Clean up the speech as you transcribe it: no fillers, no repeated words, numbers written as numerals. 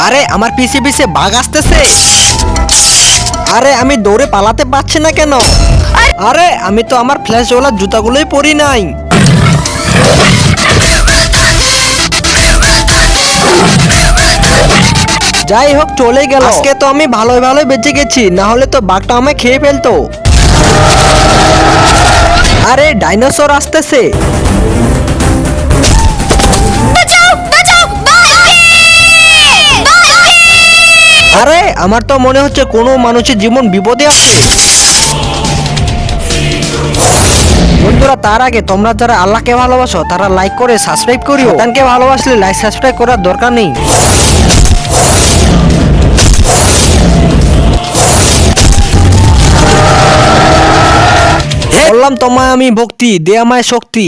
আরে আমার পিছে পিছে বাঘ আসতেছে। আরে আমি দৌড়ে পালাতে পারছি না কেন? আরে আমি তো আমার ফ্ল্যাশওয়ালা জুতাগুলোই পরি নাই। যাই হোক চলে গেল। আজকে তো আমি ভালোই ভালোই বেঁচে গেছি, না হলে তো বাঘটা আমায় খেয়ে ফেলতো। আরে ডাইনোসর আসতেছে। আরে আমার তো মনে হচ্ছে কোনো মানুষের জীবন বিপদে আছে। বন্ধুরা তার আগে তোমরা যারা আল্লাহকে ভালোবাসো তারা লাইক করে সাবস্ক্রাইব করিও। শয়তানকে ভালোবাসলে লাইক সাবস্ক্রাইব করার দরকার নেই। বললাম তোমায় আমি ভক্তি, দে আমায় শক্তি।